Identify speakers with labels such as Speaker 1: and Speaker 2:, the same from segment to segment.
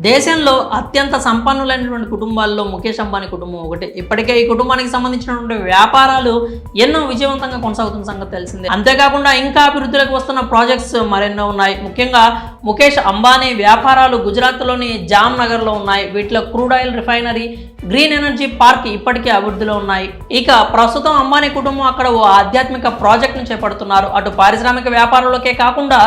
Speaker 1: దేశంలో అత్యంత సంపన్నులైనటువంటి కుటుంబాల్లో ముఖేష్ అంబానీ కుటుంబం ఒకటి. ఇప్పటికే ఈ కుటుంబానికి సంబంధించినటువంటి వ్యాపారాలు ఎన్నో విజయవంతంగా కొనసాగుతున్న సంగతి తెలిసిందే. అంతేకాకుండా ఇంకా అభివృద్ధిలోకి వస్తున్న ప్రాజెక్ట్స్ మరెన్నో ఉన్నాయి. ముఖ్యంగా ముఖేష్ అంబానీ వ్యాపారాలు గుజరాత్లోని జామ్నగర్లో ఉన్నాయి. వీటిలో crude oil refinery, green energy park ఇప్పటికే అభివృద్ధిలో ఉన్నాయి. ఇక ప్రస్తుతం అంబానీ కుటుంబం అక్కడ ఓ ఆధ్యాత్మిక ప్రాజెక్టును చేపడుతున్నారు. అటు పారిశ్రామిక వ్యాపారంలోకే కాకుండా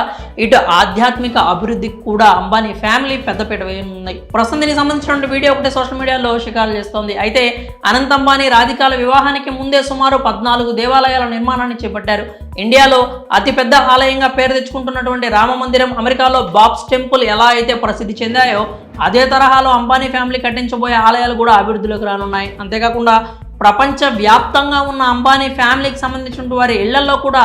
Speaker 1: ఇటు ఆధ్యాత్మిక అభివృద్ధికి కూడా అంబానీ ఫ్యామిలీ పెద్దపీట వేయనున్నాయి. ప్రస్తుతం దీనికి సంబంధించిన వీడియో ఒకటి సోషల్ మీడియాలో షికారు చేస్తోంది. అయితే అనంత్ అంబానీ రాధికాల వివాహానికి ముందే సుమారు 14 దేవాలయాల నిర్మాణాన్ని చేపట్టారు. ఇండియాలో అతిపెద్ద ఆలయంగా పేరు తెచ్చుకుంటున్నటువంటి రామ మందిరం, అమెరికాలో బాబ్స్ టెంపుల్ ఎలా అయితే ప్రసిద్ధి చెందాయో అదే తరహాలో అంబానీ ఫ్యామిలీ కట్టించబోయే ఆలయాలు కూడా అభివృద్ధిలోకి రానున్నాయి. అంతేకాకుండా ప్రపంచ వ్యాప్తంగా ఉన్న అంబానీ ఫ్యామిలీకి సంబంధించిన వారి ఇళ్లలో కూడా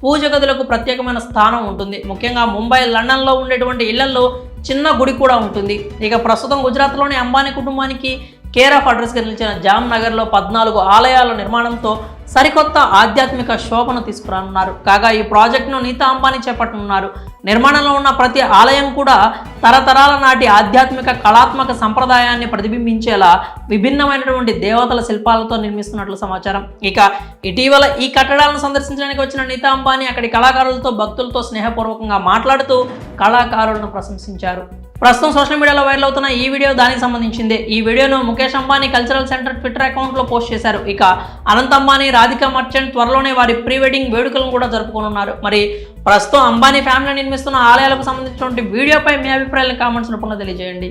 Speaker 1: పూజ గదులకు ప్రత్యేకమైన స్థానం ఉంటుంది. ముఖ్యంగా ముంబై, లండన్లో ఉండేటువంటి ఇళ్లలో చిన్న గుడి కూడా ఉంటుంది. ఇక ప్రస్తుతం గుజరాత్లోని అంబానీ కుటుంబానికి కేర్ ఆఫ్ అడ్రస్గా నిలిచిన జామ్నగర్లో 14 ఆలయాల నిర్మాణంతో సరికొత్త ఆధ్యాత్మిక శోభను తీసుకురానున్నారు. కాగా ఈ ప్రాజెక్టును నీతా అంబానీ చేపట్టనున్నారు. నిర్మాణంలో ఉన్న ప్రతి ఆలయం కూడా తరతరాల నాటి ఆధ్యాత్మిక కళాత్మక సంప్రదాయాన్ని ప్రతిబింబించేలా విభిన్నమైనటువంటి దేవతల శిల్పాలతో నిర్మిస్తున్నట్లు సమాచారం. ఇక ఇటీవల ఈ కట్టడాలను సందర్శించడానికి వచ్చిన నీతా అంబానీ అక్కడి కళాకారులతో, భక్తులతో స్నేహపూర్వకంగా మాట్లాడుతూ కళాకారులను ప్రశంసించారు. ప్రస్తుతం సోషల్ మీడియాలో వైరల్ అవుతున్న ఈ వీడియో దానికి సంబంధించిందే. ఈ వీడియోను Mukesh Ambani cultural centre Twitter అకౌంట్లో పోస్ట్ చేశారు. ఇక అనంత్ అంబానీ, రాధికా మర్చెంట్ త్వరలోనే వారి ప్రీ వెడ్డింగ్ వేడుకలను కూడా జరుపుకోనున్నారు. మరి ప్రస్తుతం అంబానీ ఫ్యామిలీ నిర్మిస్తున్న ఆలయాలకు సంబంధించినటువంటి వీడియోపై మీ అభిప్రాయాలను కామెంట్స్ రూపంలో తెలియజేయండి.